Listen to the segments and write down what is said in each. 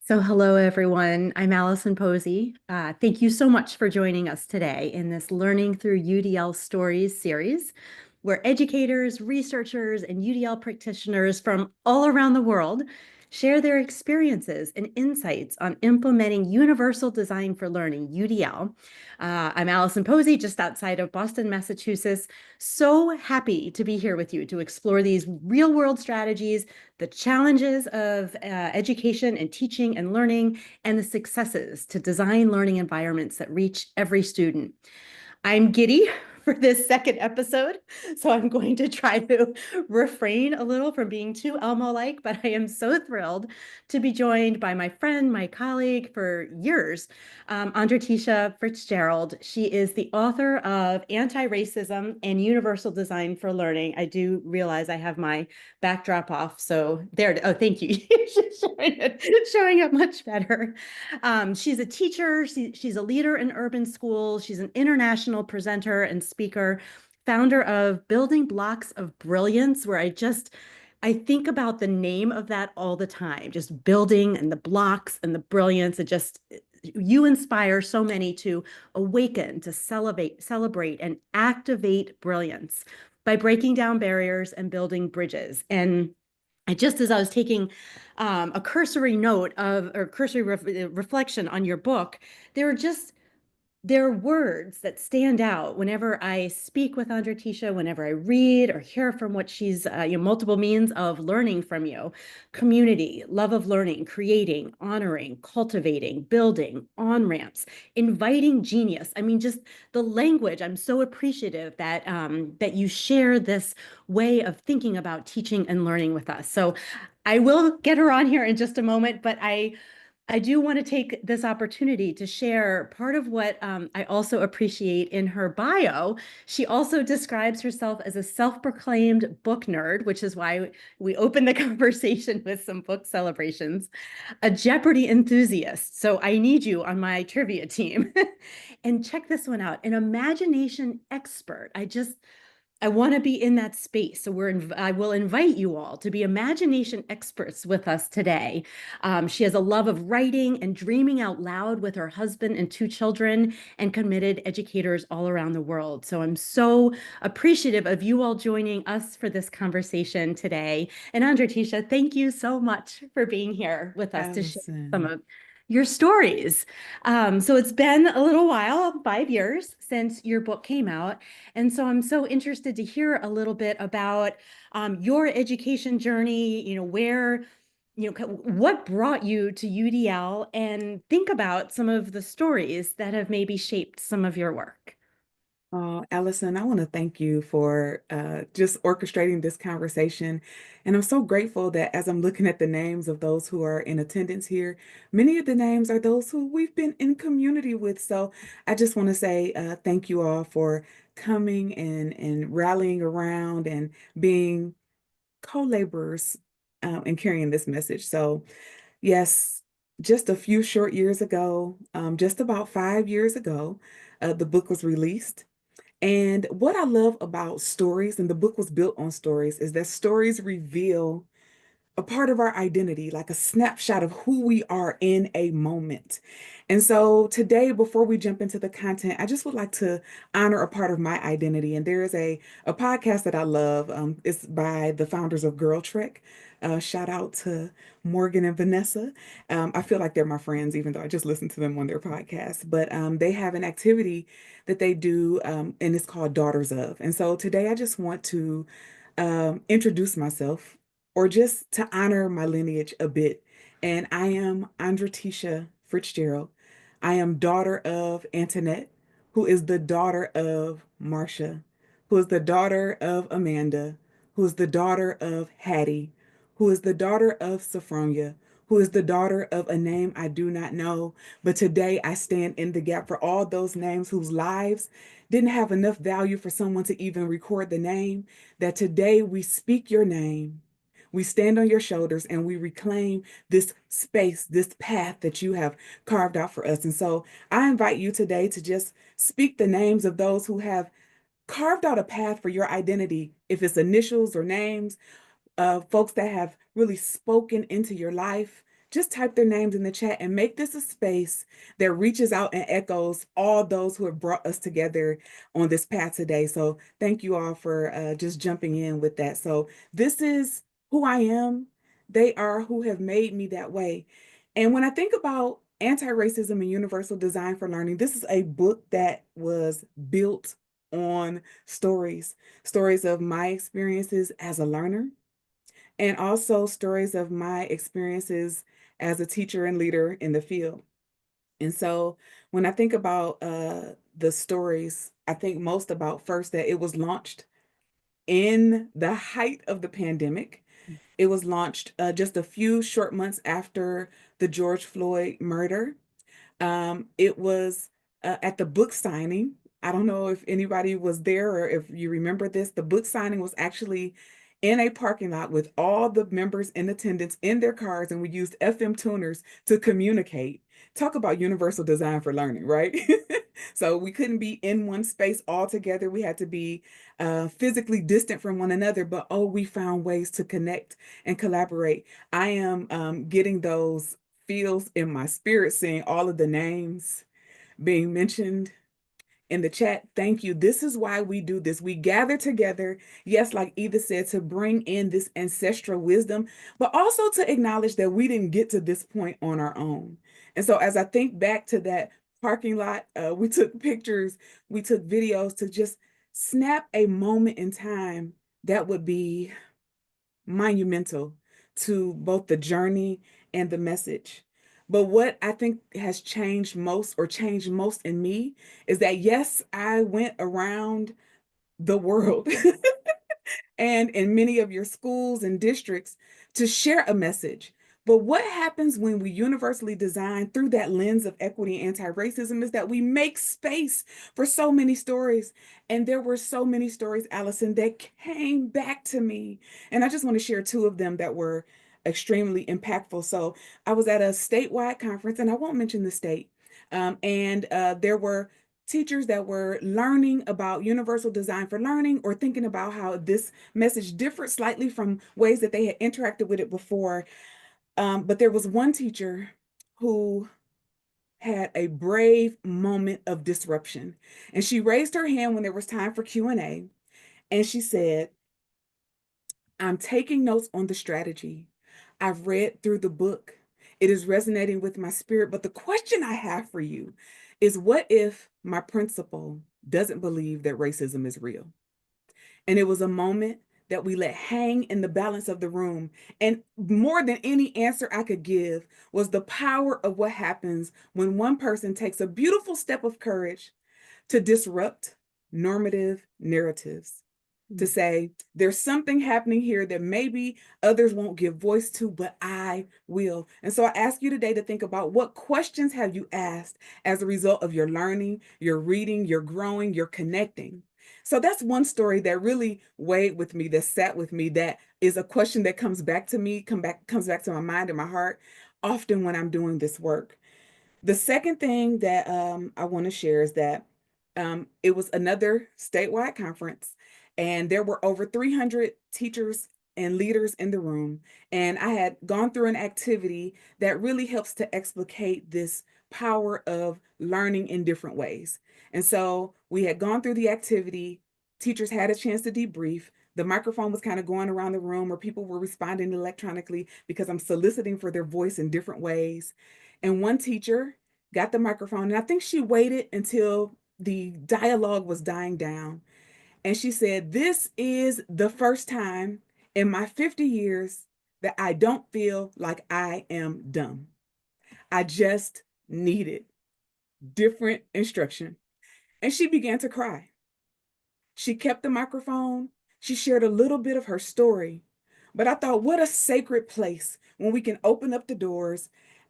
So, hello everyone. I'm Allison Posey. Thank you so much for joining us today in this Learning Through UDL Stories series, where educators, researchers, and UDL practitioners from all around the world share their experiences and insights on implementing universal design for learning, UDL. I'm Allison Posey, just outside of Boston, Massachusetts. So happy to be here with you to explore these real world strategies, the challenges of education and teaching and learning, and the successes to design learning environments that reach every student. I'm giddy for this second episode, so I'm going to try to refrain a little from being too Elmo-like, but I am so thrilled to be joined by my friend, my colleague for years, Andratesha Fritzgerald. She is the author of Antiracism and Universal Design for Learning. I do realize I have my backdrop off, so there. Oh, thank you. Showing up much better. She's a teacher, she's a leader in urban schools, she's an international presenter and speaker, founder of Building Blocks of Brilliance, where I think about the name of that all the time, just building and the blocks and the brilliance. You inspire so many to awaken, to celebrate and activate brilliance by breaking down barriers and building bridges. And just as I was taking a cursory note of or cursory reflection on your book, there are just there are words that stand out whenever I speak with Andratesha, whenever I read or hear from what she's, multiple means of learning from you: community, love of learning, creating, honoring, cultivating, building, on ramps, inviting genius. I mean, just the language. I'm so appreciative that you share this way of thinking about teaching and learning with us. So I will get her on here in just a moment, but I do want to take this opportunity to share part of what I also appreciate in her bio. She also describes herself as a self-proclaimed book nerd, which is why we opened the conversation with some book celebrations, a Jeopardy enthusiast. So I need you on my trivia team. And check this one out, an imagination expert. I want to be in that space. So I will invite you all to be imagination experts with us today. She has a love of writing and dreaming out loud with her husband and two children, and committed educators all around the world. So I'm so appreciative of you all joining us for this conversation today. And Andratesha, thank you so much for being here with us to share some Allison. of your stories. So it's been a little while, 5 years since your book came out. And so I'm so interested to hear a little bit about your education journey, what brought you to UDL, and think about some of the stories that have maybe shaped some of your work. Allison, I want to thank you for just orchestrating this conversation. And I'm so grateful that as I'm looking at the names of those who are in attendance here, many of the names are those who we've been in community with. So I just want to say thank you all for coming and rallying around and being co-laborers and carrying this message. So, yes, just a few short years ago, just about 5 years ago, the book was released. And what I love about stories, and the book was built on stories, is that stories reveal a part of our identity, like a snapshot of who we are in a moment. And so today, before we jump into the content, I just would like to honor a part of my identity. And there is a podcast that I love. It's by the founders of Girl Trek. Shout out to Morgan and Vanessa. I feel like they're my friends, even though I just listen to them on their podcast. But they have an activity that they do, and it's called Daughters of. And so today, I just want to introduce myself or just to honor my lineage a bit. And I am Andratesha Fritzgerald. I am daughter of Antoinette, who is the daughter of Marcia, who is the daughter of Amanda, who is the daughter of Hattie, who is the daughter of Sophronia, who is the daughter of a name I do not know. But today I stand in the gap for all those names whose lives didn't have enough value for someone to even record the name, that today we speak your name. We stand on your shoulders and we reclaim this space, this path that you have carved out for us. And so I invite you today to just speak the names of those who have carved out a path for your identity, if it's initials or names, folks that have really spoken into your life. just type their names in the chat and make this a space that reaches out and echoes all those who have brought us together on this path today. So thank you all for just jumping in with that. So this is who I am. They are who have made me that way. And when I think about Antiracism and Universal Design for Learning, this is a book that was built on stories of my experiences as a learner, and also stories of my experiences as a teacher and leader in the field. And so when I think about the stories, I think most about first that it was launched in the height of the pandemic. It was launched just a few short months after the George Floyd murder. It was at the book signing. I don't know if anybody was there or if you remember this. The book signing was actually in a parking lot with all the members in attendance in their cars, and we used FM tuners to communicate. Talk about universal design for learning, right? So we couldn't be in one space all together. We had to be physically distant from one another, but oh, we found ways to connect and collaborate. I am getting those feels in my spirit seeing all of the names being mentioned in the chat. Thank you. This is why we do this. We gather together, yes, like Edith said, to bring in this ancestral wisdom, but also to acknowledge that we didn't get to this point on our own. And so as I think back to that parking lot, we took pictures, we took videos to just snap a moment in time that would be monumental to both the journey and the message. But what I think has changed most or changed most in me is that, yes, I went around the world and in many of your schools and districts to share a message. But what happens when we universally design through that lens of equity and anti-racism is that we make space for so many stories. And there were so many stories, Allison, that came back to me. And I just want to share two of them that were extremely impactful. So I was at a statewide conference, and I won't mention the state. And there were teachers that were learning about universal design for learning or thinking about how this message differed slightly from ways that they had interacted with it before. But there was one teacher who had a brave moment of disruption. And she raised her hand when there was time for Q&A. And she said, I'm taking notes on the strategy. I've read through the book. It is resonating with my spirit. But the question I have for you is, what if my principal doesn't believe that racism is real? And it was a moment that we let hang in the balance of the room. And more than any answer I could give was the power of what happens when one person takes a beautiful step of courage to disrupt normative narratives, to say, there's something happening here that maybe others won't give voice to, but I will. And so I ask you today to think about, what questions have you asked as a result of your learning, your reading, your growing, your connecting? So that's one story that really weighed with me, that sat with me, that is a question that comes back to me, comes back to my mind and my heart often when I'm doing this work. The second thing that I want to share is that it was another statewide conference, and there were over 300 teachers and leaders in the room. And I had gone through an activity that really helps to explicate this power of learning in different ways. And so we had gone through the activity, teachers had a chance to debrief. The microphone was kind of going around the room, or people were responding electronically because I'm soliciting for their voice in different ways. And one teacher got the microphone, and I think she waited until the dialogue was dying down. And she said, this is the first time in my 50 years that I don't feel like I am dumb. I just needed different instruction. And she began to cry. She kept the microphone. She shared a little bit of her story. But I thought, what a sacred place when we can open up the doors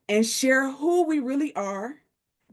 and share who we really are,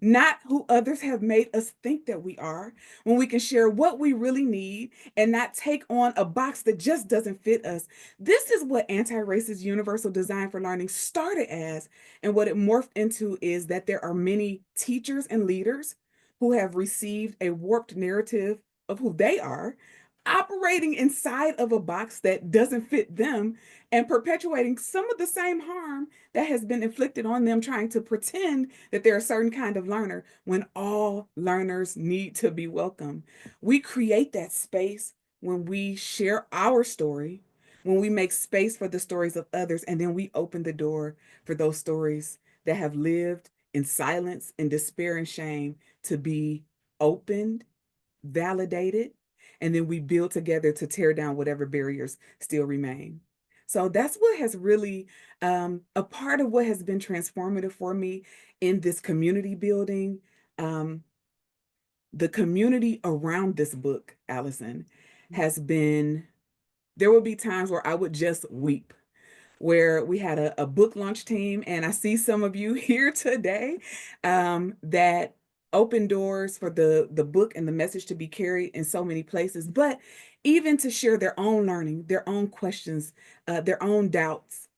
not who others have made us think that we are, when we can share what we really need and not take on a box that just doesn't fit us. This is what anti-racist universal design for learning started as, and what it morphed into is that there are many teachers and leaders who have received a warped narrative of who they are, operating inside of a box that doesn't fit them. and perpetuating some of the same harm that has been inflicted on them, trying to pretend that they're a certain kind of learner when all learners need to be welcome. We create that space when we share our story, when we make space for the stories of others, and then we open the door for those stories that have lived in silence and despair and shame to be opened, validated, and then we build together to tear down whatever barriers still remain. So that's what has really, a part of what has been transformative for me in this community building. Um, the community around this book, Allison, has been, there will be times where I would just weep, where we had a book launch team, and I see some of you here today, that opened doors for the book and the message to be carried in so many places, but even to share their own learning, their own questions, their own doubts,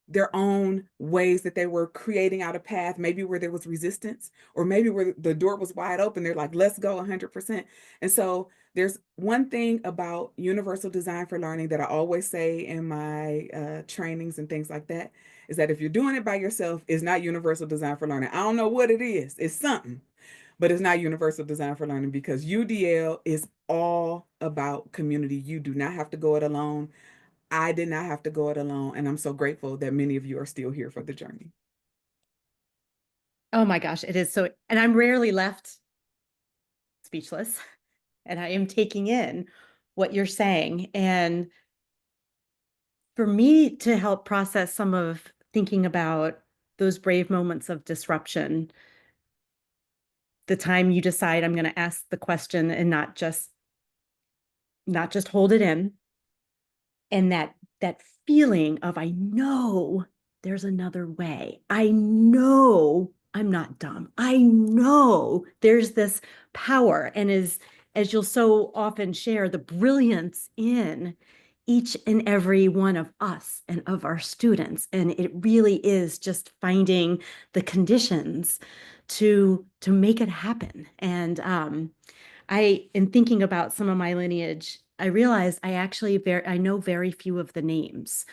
their own ways that they were creating out a path, maybe where there was resistance, or maybe where the door was wide open. They're like, let's go 100%. And so there's one thing about universal design for learning that I always say in my trainings and things like that, is that if you're doing it by yourself, it's not universal design for learning. I don't know what it is. It's something, but it's not universal design for learning, because UDL is all about community. You do not have to go it alone. I did not have to go it alone. And I'm so grateful that many of you are still here for the journey. Oh my gosh, it is so, and I'm rarely left speechless, and I am taking in what you're saying. And for me to help process some of thinking about those brave moments of disruption, the time you decide I'm going to ask the question and not just hold it in, and that feeling of, I know there's another way. I know I'm not dumb. I know there's this power, and as you'll so often share, the brilliance in each and every one of us and of our students. And it really is just finding the conditions to make it happen. And in thinking about some of my lineage, I realized I know very few of the names,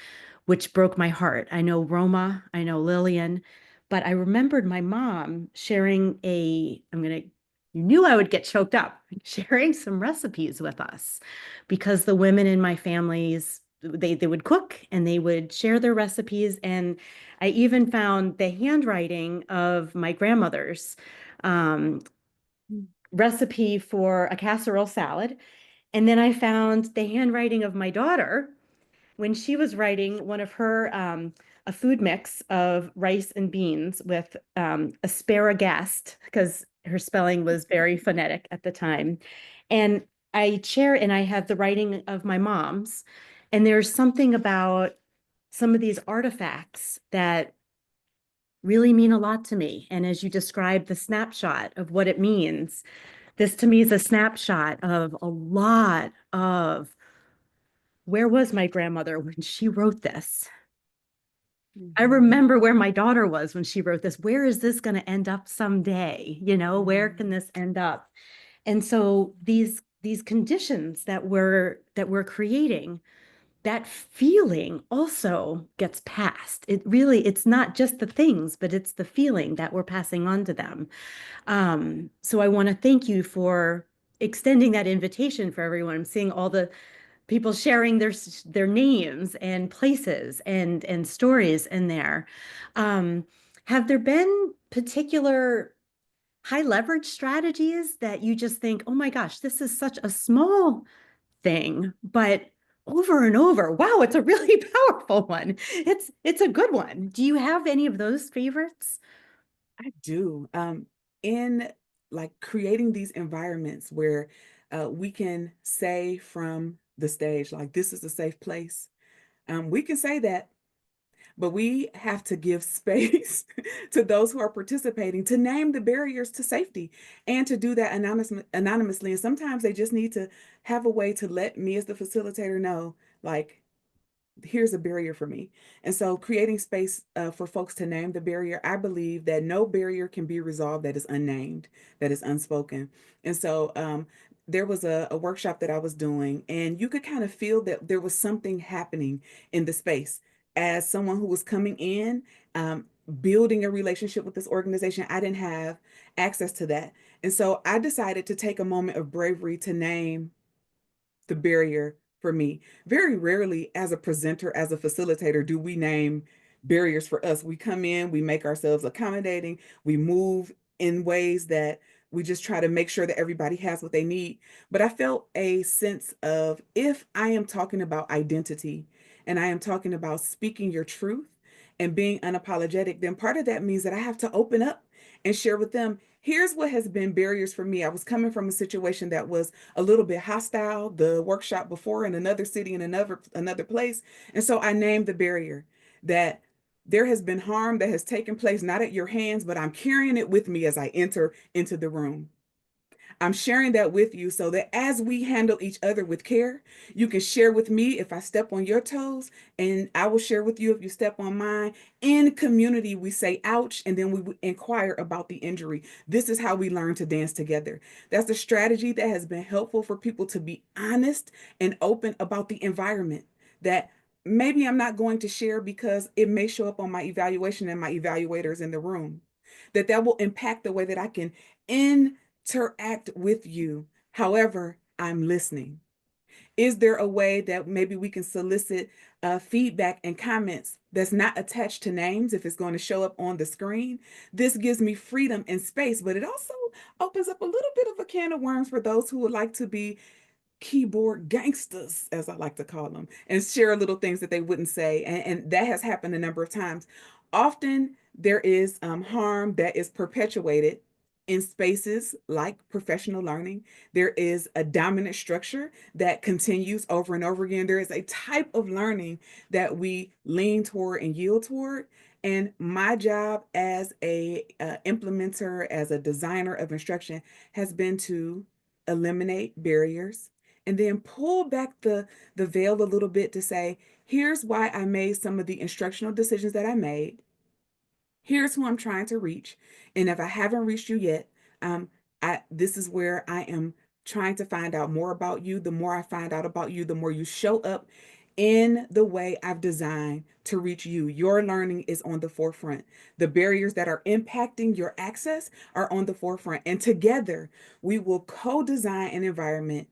which broke my heart. I know Roma, I know Lillian, but I remembered my mom sharing you knew I would get choked up, sharing some recipes with us, because the women in my families, they would cook and they would share their recipes. And I even found the handwriting of my grandmother's um, recipe for a casserole salad. And then I found the handwriting of my daughter when she was writing one of her a food mix of rice and beans with asparagus, because her spelling was very phonetic at the time. And I have the writing of my mom's, and there's something about some of these artifacts that really mean a lot to me. And as you describe the snapshot of what it means, this to me is a snapshot of a lot of, where was my grandmother when she wrote this? I Mhm. remember where my daughter was when she wrote this. Where is this going to end up someday? Where can this end up? And so these conditions that we're creating, that feeling also gets passed. It's not just the things, but it's the feeling that we're passing on to them. So I want to thank you for extending that invitation for everyone. I'm seeing all the people sharing their names and places and stories in there. Um, have there been particular high leverage strategies that you just think, oh my gosh, this is such a small thing, but over and over, wow, it's a really powerful one. It's a good one. Do you have any of those favorites? I do. In like creating these environments where we can say from the stage, like, this is a safe place. We can say that, but we have to give space to those who are participating to name the barriers to safety, and to do that anonymously. And sometimes they just need to have a way to let me as the facilitator know, like, here's a barrier for me. And so creating space for folks to name the barrier, I believe that no barrier can be resolved that is unnamed, that is unspoken. And so there was a workshop that I was doing, and you could kind of feel that there was something happening in the space. As someone who was coming in, building a relationship with this organization, I didn't have access to that. And so I decided to take a moment of bravery to name the barrier for me. Very rarely, as a presenter, as a facilitator, do we name barriers for us. We come in, we make ourselves accommodating, we move in ways that we just try to make sure that everybody has what they need. But I felt a sense of, if I am talking about identity and I am talking about speaking your truth and being unapologetic, then part of that means that I have to open up and share with them. Here's what has been barriers for me. I was coming from a situation that was a little bit hostile, the workshop before in another city, in another place. And so I named the barrier, that there has been harm that has taken place, not at your hands, but I'm carrying it with me as I enter into the room. I'm sharing that with you so that as we handle each other with care, you can share with me if I step on your toes, and I will share with you if you step on mine. In community, we say ouch, and then we inquire about the injury. This is how we learn to dance together. That's a strategy that has been helpful for people to be honest and open about the environment that maybe I'm not going to share because it may show up on my evaluation and my evaluators in the room. That will impact the way that I can interact with you. However, I'm listening. Is there a way that maybe we can solicit feedback and comments that's not attached to names if it's going to show up on the screen? This gives me freedom and space, but it also opens up a little bit of a can of worms for those who would like to be keyboard gangsters, as I like to call them, and share little things that they wouldn't say. And that has happened a number of times. Often there is harm that is perpetuated in spaces like professional learning. There is a dominant structure that continues over and over again. There is a type of learning that we lean toward and yield toward. And my job as a implementer, as a designer of instruction, has been to eliminate barriers and then pull back the veil a little bit to say, here's why I made some of the instructional decisions that I made. Here's who I'm trying to reach. And if I haven't reached you yet, um, this is where I am trying to find out more about you. The more I find out about you, the more you show up in the way I've designed to reach you. Your learning is on the forefront. The barriers that are impacting your access are on the forefront. And together, we will co-design an environment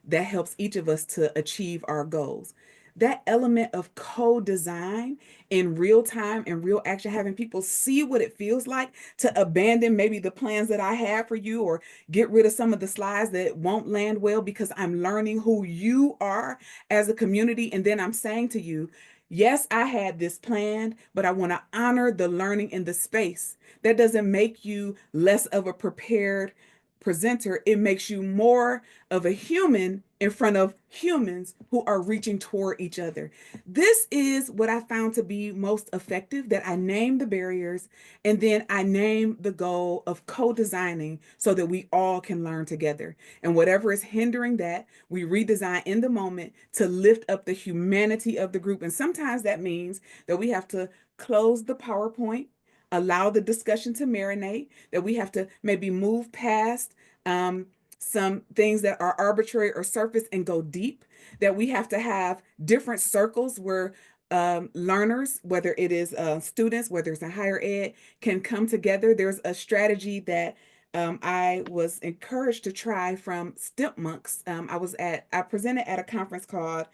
that helps each of us to achieve our goals. That element of co-design in real time and real action, having people see what it feels like to abandon maybe the plans that I have for you, or get rid of some of the slides that won't land well because I'm learning who you are as a community. And then I'm saying to you, yes, I had this planned, but I want to honor the learning in the space. That doesn't make you less of a prepared presenter. It makes you more of a human in front of humans who are reaching toward each other. This is what I found to be most effective, that I name the barriers and then I name the goal of co-designing so that we all can learn together. And whatever is hindering that, we redesign in the moment to lift up the humanity of the group. And sometimes that means that we have to close the PowerPoint, allow the discussion to marinate, that we have to maybe move past some things that are arbitrary or surface and go deep, that we have to have different circles where learners, whether it is students, whether it's a higher ed, can come together. There's a strategy that I was encouraged to try from Monks. I presented at a conference called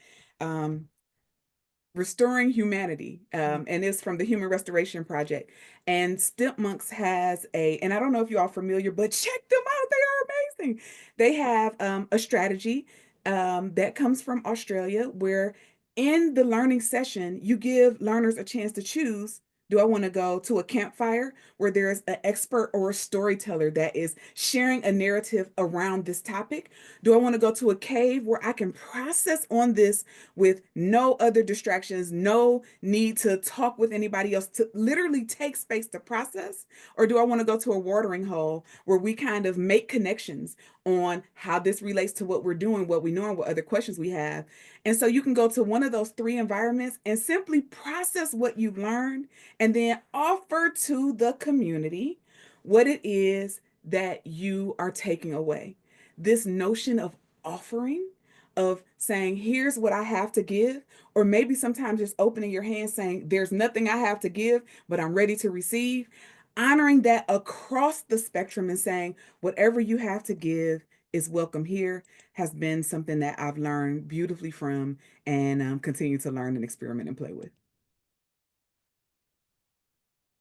Restoring Humanity, and it's from the Human Restoration Project. And Monks has and I don't know if you all familiar, but check them out. They are amazing. They have a strategy that comes from Australia, where in the learning session, you give learners a chance to choose Do I want to go to a campfire where there's an expert or a storyteller that is sharing a narrative around this topic? Do I want to go to a cave where I can process on this with no other distractions, no need to talk with anybody else, to literally take space to process? Or do I want to go to a watering hole where we kind of make connections on how this relates to what we're doing, what we know, and what other questions we have? And so you can go to one of those three environments and simply process what you've learned and then offer to the community what it is that you are taking away. This notion of offering, of saying, here's what I have to give, or maybe sometimes just opening your hand saying, there's nothing I have to give, but I'm ready to receive. Honoring that across the spectrum and saying, whatever you have to give is welcome here, has been something that I've learned beautifully from and continue to learn and experiment and play with.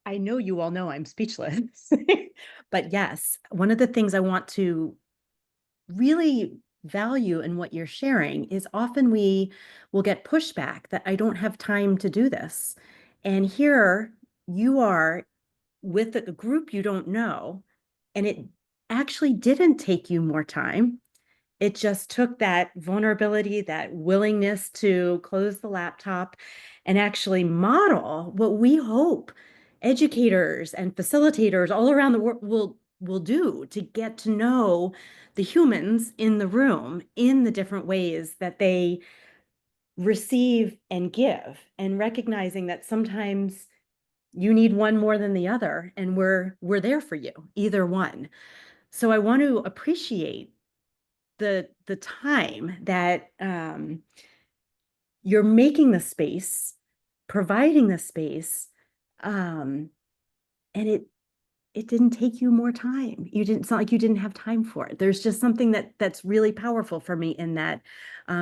I know you all know I'm speechless. But yes, one of the things I want to really value in what you're sharing is often we will get pushback that I don't have time to do this. And here you are with a group you don't know, and it actually didn't take you more time. It just took that vulnerability, that willingness to close the laptop and actually model what we hope educators and facilitators all around the world will do to get to know the humans in the room in the different ways that they receive and give, and recognizing that sometimes you need one more than the other, and we're there for you, either one. So I want to appreciate the time that you're making the space, providing the space, um, and it didn't take you more time. You didn't. It's not like you didn't have time for it. There's just something that's really powerful for me in that,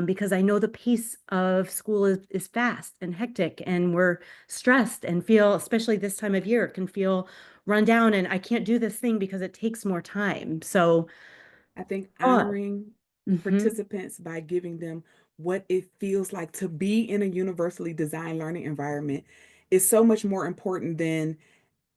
because I know the pace of school is fast and hectic, and we're stressed and feel, especially this time of year, can feel run down. And I can't do this thing because it takes more time. So, I think oh, honoring mhm. participants by giving them what it feels like to be in a universally designed learning environment is so much more important than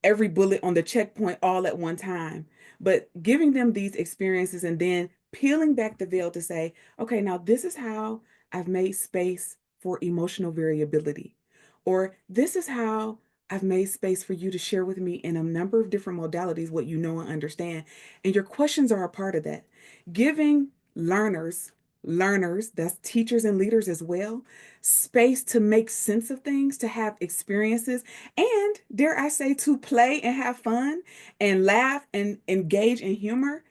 every bullet on the checkpoint all at one time. But giving them these experiences and then peeling back the veil to say, okay, now this is how I've made space for emotional variability. Or this is how I've made space for you to share with me in a number of different modalities what you know and understand. And your questions are a part of that. Giving learners, that's teachers and leaders as well, space to make sense of things, to have experiences, and dare I say, to play and have fun and laugh and engage in humor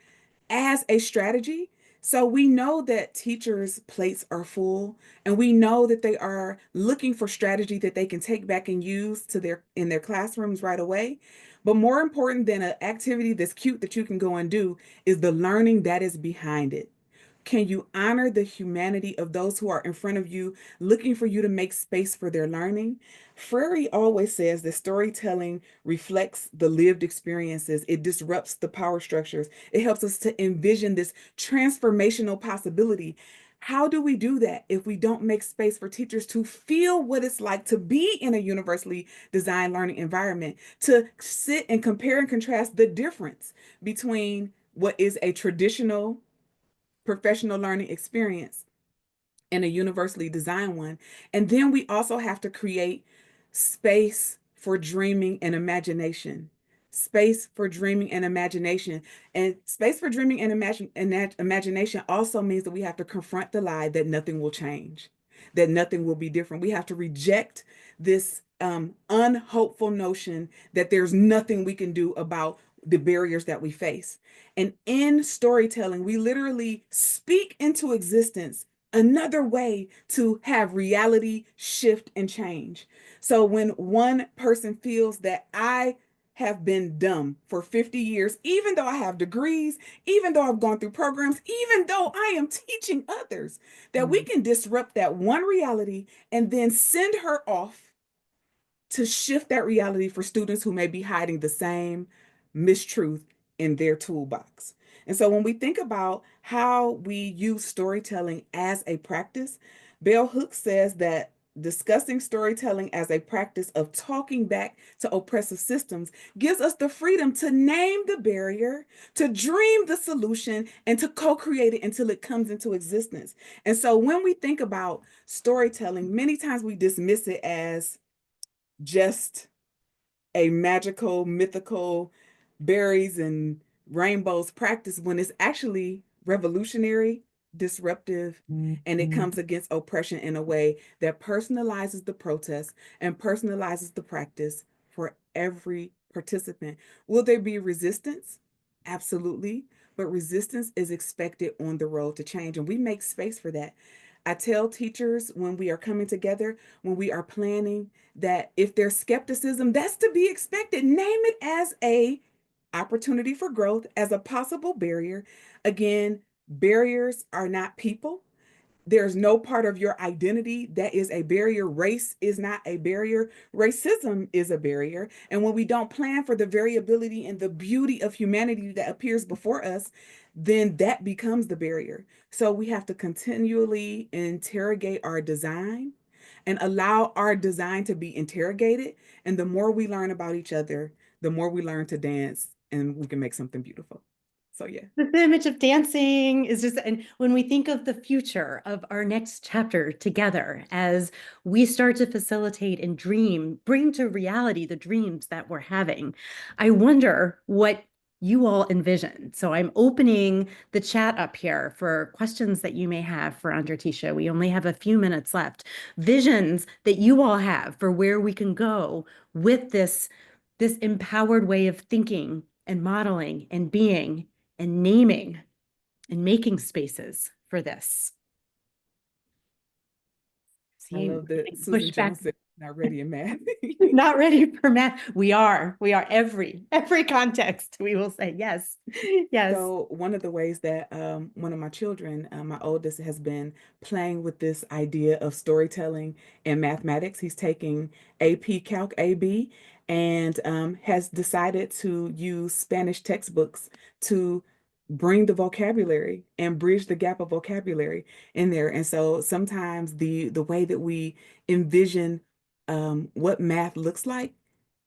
as a strategy. So we know that teachers' plates are full, and we know that they are looking for strategy that they can take back and use to their in their classrooms right away. But more important than an activity that's cute that you can go and do is the learning that is behind it. Can you honor the humanity of those who are in front of you, looking for you to make space for their learning? Freire always says that storytelling reflects the lived experiences, it disrupts the power structures, it helps us to envision this transformational possibility. How do we do that if we don't make space for teachers to feel what it's like to be in a universally designed learning environment, to sit and compare and contrast the difference between what is a traditional professional learning experience and a universally designed one? And then we also have to create space for dreaming and imagination. Space for dreaming and imagination. And space for dreaming and imagination also means that we have to confront the lie that nothing will change, that nothing will be different. We have to reject this unhopeful notion that there's nothing we can do about the barriers that we face. And in storytelling, we literally speak into existence another way to have reality shift and change. So when one person feels that I have been dumb for 50 years, even though I have degrees, even though I've gone through programs, even though I am teaching others, that we Mm. can disrupt that one reality and then send her off to shift that reality for students who may be hiding the same mistruth in their toolbox. And so when we think about how we use storytelling as a practice, Bell Hooks says that discussing storytelling as a practice of talking back to oppressive systems gives us the freedom to name the barrier, to dream the solution, and to co-create it until it comes into existence. And so when we think about storytelling, many times we dismiss it as just a magical, mythical berries and rainbows practice when it's actually revolutionary, disruptive, and it comes against oppression in a way that personalizes the protest and personalizes the practice for every participant. Will there be resistance? Absolutely. But resistance is expected on the road to change, and we make space for that. I tell teachers when we are coming together, when we are planning, that if there's skepticism, that's to be expected. Name it as a opportunity for growth, as a possible barrier. Again, barriers are not people. There's no part of your identity that is a barrier. Race is not a barrier. Racism is a barrier. And when we don't plan for the variability and the beauty of humanity that appears before us, then that becomes the barrier. So we have to continually interrogate our design and allow our design to be interrogated. And the more we learn about each other, the more we learn to dance and we can make something beautiful. So, yeah. The image of dancing is just, and when we think of the future of our next chapter together, as we start to facilitate and dream, bring to reality the dreams that we're having, I wonder what you all envision. So I'm opening the chat up here for questions that you may have for Andratesha. We only have a few minutes left. Visions that you all have for where we can go with this empowered way of thinking and modeling and being and naming and making spaces for this. I love that Susan Push back. Johnson, not ready in math. Not ready for math. We are every context. We will say yes. Yes. So one of the ways that one of my children, my oldest, has been playing with this idea of storytelling and mathematics. He's taking AP Calc AB and has decided to use Spanish textbooks to bring the vocabulary and bridge the gap of vocabulary in there. And so sometimes the way that we envision what math looks like,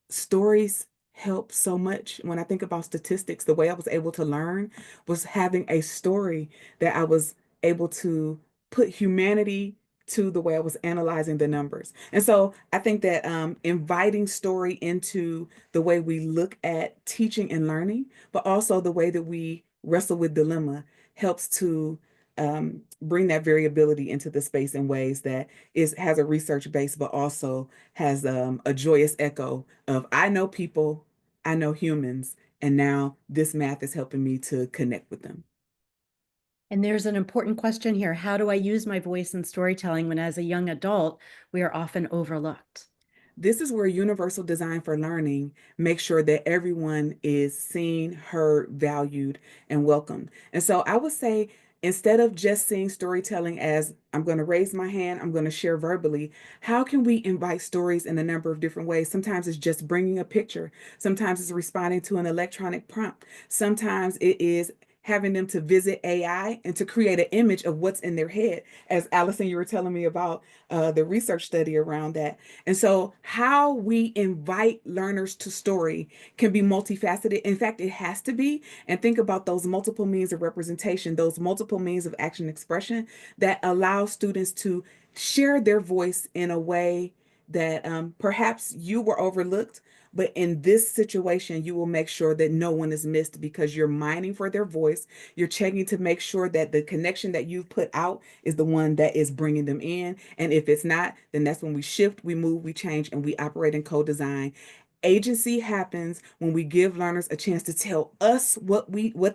stories help so much. When I think about statistics, the way I was able to learn was having a story that I was able to put humanity to the way I was analyzing the numbers. And so I think that inviting story into the way we look at teaching and learning, but also the way that we wrestle with dilemma, helps to bring that variability into the space in ways that has a research base, but also has a joyous echo of I know people, I know humans, and now this math is helping me to connect with them. And there's an important question here. How do I use my voice in storytelling when, as a young adult, we are often overlooked? This is where universal design for learning makes sure that everyone is seen, heard, valued, and welcomed. And so I would say, instead of just seeing storytelling as I'm going to raise my hand, I'm going to share verbally, how can we invite stories in a number of different ways? Sometimes it's just bringing a picture. Sometimes it's responding to an electronic prompt. Sometimes it is having them to visit AI and to create an image of what's in their head. As Allison, you were telling me about the research study around that. And so how we invite learners to story can be multifaceted. In fact, it has to be. And think about those multiple means of representation, those multiple means of action expression that allow students to share their voice in a way that perhaps you were overlooked, but in this situation, you will make sure that no one is missed because you're mining for their voice. You're checking to make sure that the connection that you've put out is the one that is bringing them in. And if it's not, then that's when we shift, we move, we change, and we operate in co-design. Agency happens when we give learners a chance to tell us what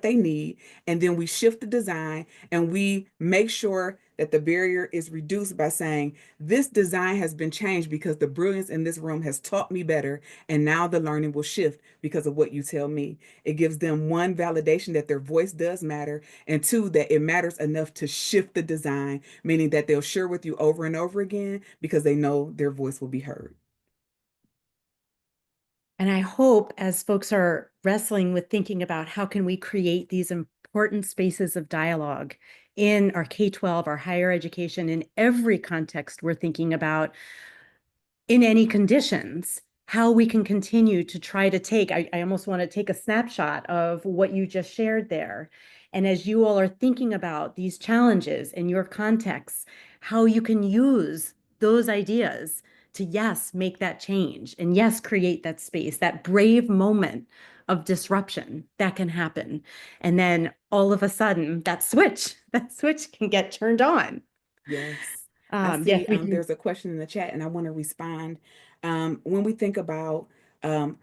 they need, and then we shift the design and we make sure that the barrier is reduced by saying this design has been changed because the brilliance in this room has taught me better, and now the learning will shift because of what you tell me. It gives them, one, validation that their voice does matter, and two, that it matters enough to shift the design, meaning that they'll share with you over and over again because they know their voice will be heard. And I hope, as folks are wrestling with thinking about how can we create these important spaces of dialogue in our K-12, our higher education, in every context we're thinking about in any conditions, how we can continue to try to I almost want to take a snapshot of what you just shared there. And as you all are thinking about these challenges in your contexts, how you can use those ideas to, yes, make that change and yes, create that space, that brave moment of disruption that can happen. And then all of a sudden that switch can get turned on. Yes. I Yes, see we can. there's a question in the chat and I want to respond. When we think about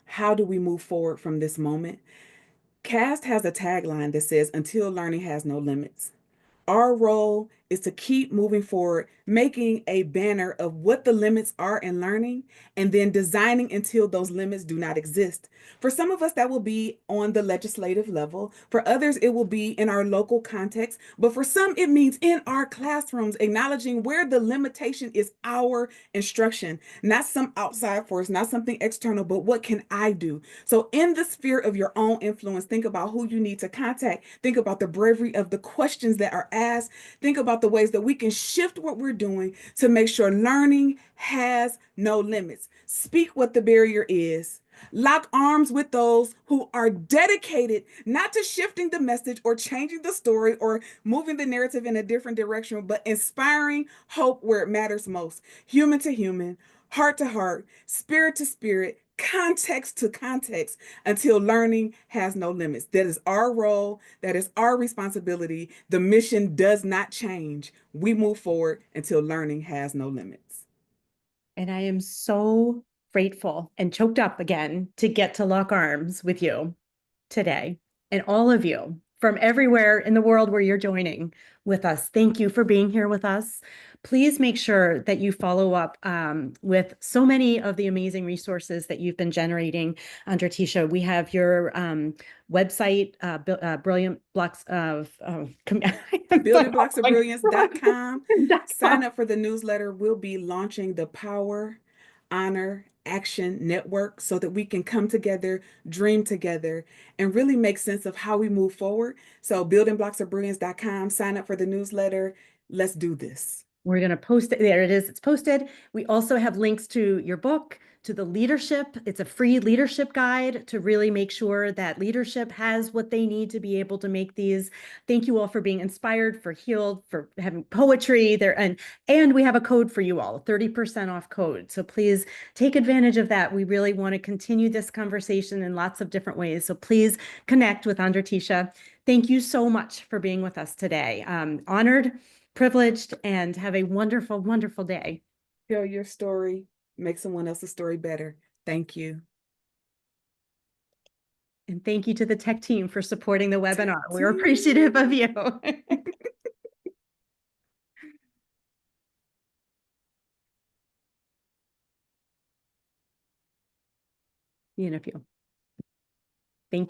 how do we move forward from this moment, CAST has a tagline that says, until learning has no limits. Our role is to keep moving forward, making a banner of what the limits are in learning, and then designing until those limits do not exist. For some of us, that will be on the legislative level. For others, it will be in our local context. But for some, it means in our classrooms, acknowledging where the limitation is our instruction, not some outside force, not something external, but what can I do? So in the sphere of your own influence, think about who you need to contact. Think about the bravery of the questions that are asked. Think about the ways that we can shift what we're doing to make sure learning has no limits. Speak what the barrier is. Lock arms with those who are dedicated not to shifting the message or changing the story or moving the narrative in a different direction, but inspiring hope where it matters most. Human to human, heart to heart, spirit to spirit, context to context, until learning has no limits. That is our role. That is our responsibility. The mission does not change. We move forward until learning has no limits. And I am so grateful and choked up again to get to lock arms with you today and all of you from everywhere in the world where you're joining with us. Thank you for being here with us. Please make sure that you follow up with so many of the amazing resources that you've been generating. Andratesha, we have your website, Brilliant Blocks of buildingblocksofbrilliance.com. Sign up for the newsletter. We'll be launching the Power, Honor, Action Network so that we can come together, dream together, and really make sense of how we move forward. So buildingblocksofbrilliance.com, sign up for the newsletter. Let's do this. We're going to post it. There it is. It's posted. We also have links to your book, to the leadership. It's a free leadership guide to really make sure that leadership has what they need to be able to make these. Thank you all for being inspired, for healed, for having poetry there. And we have a code for you all, a 30% off code. So please take advantage of that. We really want to continue this conversation in lots of different ways. So please connect with Andratesha. Thank you so much for being with us today. Honored, privileged, and have a wonderful, wonderful day. Tell your story, make someone else's story better. Thank you. And thank you to the tech team for supporting the webinar. We're appreciative of you. See you in a few. Thank you.